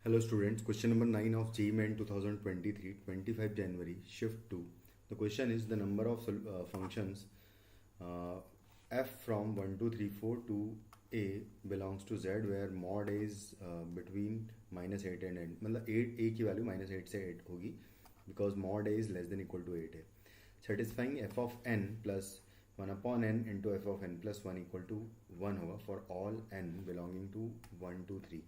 Hello students, question number 9 of GMAN 2023, 25 January, shift 2. The question is the number of functions f from 1, 2, 3, 4 to a belongs to z where mod a is between -8 and n. मतलब 8 a की value -8 से 8 होगी because mod a is less than equal to 8 है. Satisfying f of n plus 1 upon n into f of n plus 1 equal to 1 होगा for all n belonging to 1, 2, 3.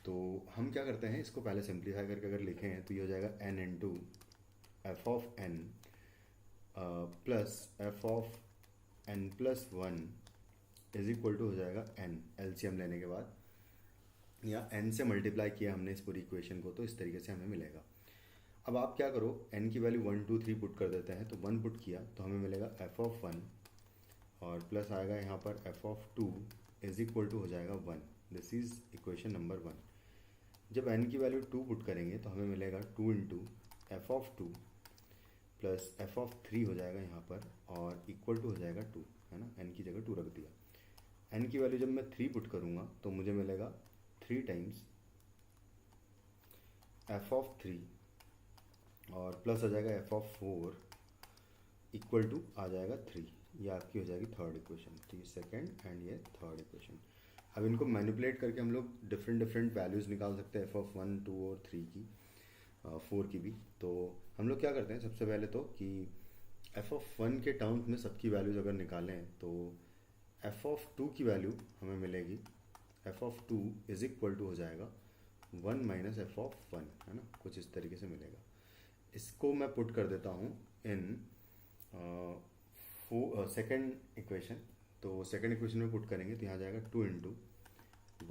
तो हम क्या करते हैं, इसको पहले सिंप्लीफाई करके अगर लिखें तो ये हो जाएगा n into f of n plus f of n plus 1 is equal to हो जाएगा n एलसीएम लेने के बाद, या n से मल्टीप्लाई किया हमने इस पूरी इक्वेशन को, तो इस तरीके से हमें मिलेगा. अब आप क्या करो, n की वैल्यू 1, 2, 3 पुट कर देते हैं, तो 1 पुट किया तो हमें मिलेगा एफ ऑफ 1 और प्लस आएगा यहाँ पर f of 2 is equal to हो जाएगा 1. This is equation number 1. जब n की वैल्यू 2 पुट करेंगे तो हमें मिलेगा 2 into f of 2 plus f of 3 हो जाएगा यहाँ पर और इक्वल टू हो जाएगा 2, है ना. n की जगह 2 रख दिया. n की वैल्यू जब मैं 3 पुट करूँगा तो मुझे मिलेगा 3 टाइम्स एफ ऑफ 3 और प्लस आ जाएगा एफ ऑफ 4 इक्वल टू आ जाएगा 3. ये आपकी हो जाएगी थर्ड इक्वेशन. तो ये सेकेंड एंड ये थर्ड इक्वेशन. अब इनको मैनिपुलेट करके हम लोग डिफरेंट वैल्यूज़ निकाल सकते हैं, एफ ऑफ 1, 2 और 3 की, 4 की भी. तो हम लोग क्या करते हैं सबसे पहले तो कि एफ ऑफ 1 के टर्म्स में सबकी वैल्यूज़ अगर निकालें तो एफ ऑफ 2 की वैल्यू हमें मिलेगी, f of 2 is equal to हो जाएगा 1 माइनस एफ ऑफ 1, है ना. कुछ इस तरीके से मिलेगा. इसको मैं पुट कर देता हूँ इन सेकेंड इक्वेशन. तो सेकेंड इक्वेशन में पुट करेंगे तो यहाँ जाएगा 2 इंटू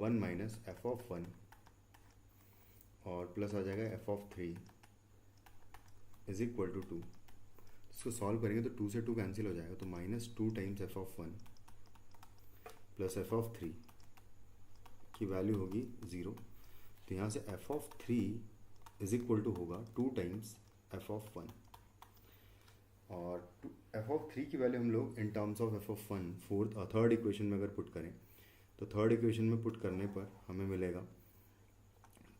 1 माइनस एफ ऑफ 1 और प्लस आ जाएगा f of 3 is equal to 2. इसको सॉल्व करेंगे तो 2 से 2 कैंसिल हो जाएगा, तो -2 times f of 1 plus f of 3 की वैल्यू होगी 0. तो यहाँ से f of 3 is equal to होगा 2 टाइम्स एफ ऑफ 1 और एफ ऑफ 3 की वैल्यू हम लोग in terms of F of 1 third equation में अगर पुट करें तो थर्ड इक्वेशन में पुट करने पर हमें मिलेगा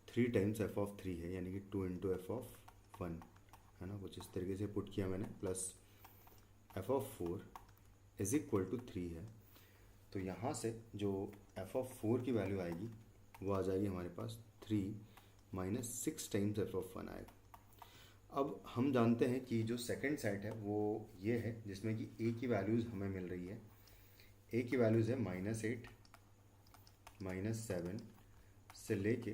3 टाइम्स एफ ऑफ 3 है, यानी कि 2 इंटू एफ ऑफ 1, है ना. कुछ इस तरीके से पुट किया मैंने, plus f of 4 is equal to 3 है. तो यहाँ से जो एफ ऑफ 4 की वैल्यू आएगी वो आ जाएगी हमारे पास 3 माइनस 6 टाइम्स एफ ऑफ 1 आएगा. अब हम जानते हैं कि जो सेकंड सेट है वो ये है जिसमें कि a की वैल्यूज़ हमें मिल रही है. a की वैल्यूज़ है -8, -7 से लेके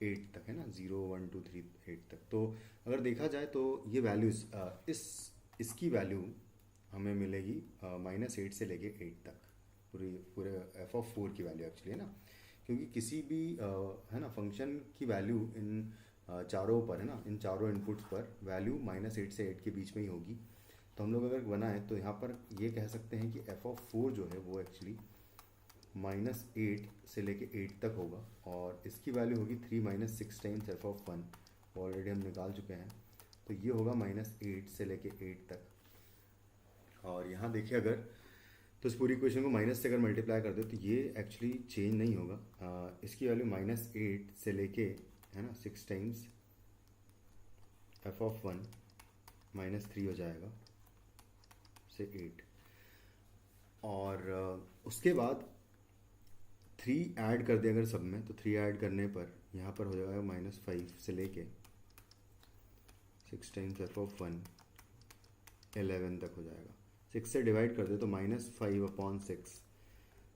8 तक, है ना. 0, 1, 2, 3, 8 तक. तो अगर देखा जाए तो ये वैल्यूज़ इसकी वैल्यू हमें मिलेगी -8 से लेके 8 तक, पूरे एफ ऑफ 4 की वैल्यू एक्चुअली, है ना. क्योंकि किसी भी है ना फंक्शन की वैल्यू इन चारों पर, है ना, इन चारों इनपुट्स पर वैल्यू -8 से 8 के बीच में ही होगी. तो हम लोग अगर बनाएं तो यहाँ पर ये कह सकते हैं कि एफ ऑफ 4 जो है वो एक्चुअली -8 से लेके 8 तक होगा और इसकी वैल्यू होगी 3 minus 6 times f of 1. Already हम निकाल चुके हैं. तो ये होगा -8 से लेके 8 तक. और यहाँ देखिए अगर तो इस पूरी इक्वेशन को माइनस से अगर मल्टीप्लाई कर दे तो ये एक्चुअली चेंज नहीं होगा. इसकी वैल्यू -8 से लेके, है ना, 6 टाइम्स एफ ऑफ 1 -3 हो जाएगा से 8. और उसके बाद 3 ऐड कर दे अगर सब में, तो 3 ऐड करने पर यहाँ पर हो जाएगा -5 से लेके 6 टाइम्स एफ ऑफ 1 11 तक हो जाएगा. 6 से डिवाइड कर दे तो -5/6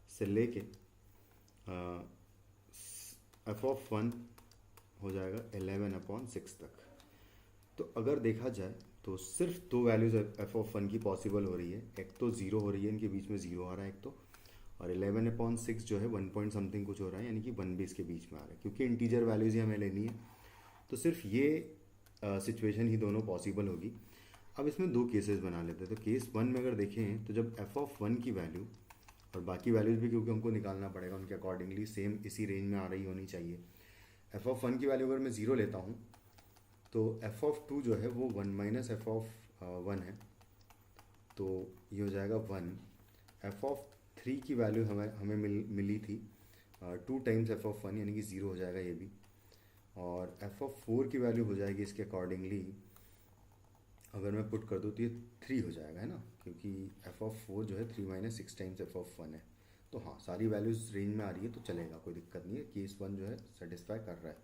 से लेके एफ ऑफ 1 हो जाएगा 11/6 तक. तो अगर देखा जाए तो सिर्फ 2 वैल्यूज़ एफ ऑफ 1 की पॉसिबल हो रही है. एक तो 0 हो रही है, इनके बीच में 0 आ रहा है एक तो, और 11/6 जो है 1 पॉइंट समथिंग कुछ हो रहा है, यानी कि 1 भी इसके बीच में आ रहा है. क्योंकि इंटीजर वैल्यूज़ ही हमें लेनी है तो सिर्फ ये सिचुएशन ही दोनों पॉसिबल होगी. अब इसमें 2 केसेस बना लेते हैं. तो केस 1 में अगर देखें तो जब एफ ऑफ 1 की वैल्यू और बाकी वैल्यूज़ भी क्योंकि हमको निकालना पड़ेगा उनके अकॉर्डिंगली सेम इसी रेंज में आ रही होनी चाहिए. एफ ऑफ 1 की वैल्यू अगर मैं 0 लेता हूँ तो एफ ऑफ 2 जो है वो 1 माइनस एफ ऑफ 1 है, तो ये हो जाएगा 1. एफ ऑफ 3 की वैल्यू हमें मिली थी 2 टाइम्स एफ ऑफ 1, यानी कि 0 हो जाएगा ये भी. और f(4) की वैल्यू हो जाएगी इसके अकॉर्डिंगली, अगर मैं पुट कर दूँ तो ये 3 हो जाएगा, है ना, क्योंकि f(4) जो है 3 माइनस 6 टाइम्स f(1) है। तो हाँ, सारी वैल्यूज रेंज में आ रही है तो चलेगा, कोई दिक्कत नहीं है। केस 1 जो है सेटिस्फाई कर रहा है।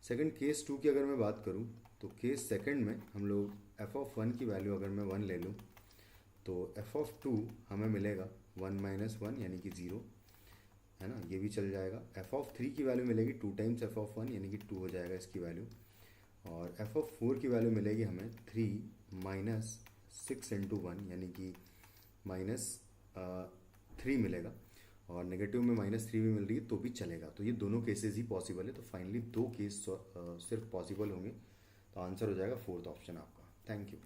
सेकंड केस 2 की अगर मैं बात करूँ तो केस सेकंड में हम लोग f(1) की वैल्यू अगर मैं 1 ले लूँ तो f(2) हमें मिलेगा 1 माइनस 1 यानी कि 0, है ना, ये भी चल जाएगा। f(3) की वैल्यू मिलेगी 2 टाइम्स f(1) यानी कि 2 हो जाएगा इसकी वैल्यू। और f(4) की वैल्यू मिलेगी हमें 3 माइनस 6 इंटू 1 यानी कि -3 मिलेगा। और नेगेटिव में -3 भी मिल रही है तो भी चलेगा। तो ये दोनों केसेस ही पॉसिबल है। तो फाइनली 2 केस सिर्फ पॉसिबल होंगे। तो आंसर हो जाएगा 4th ऑप्शन आपका। Thank you.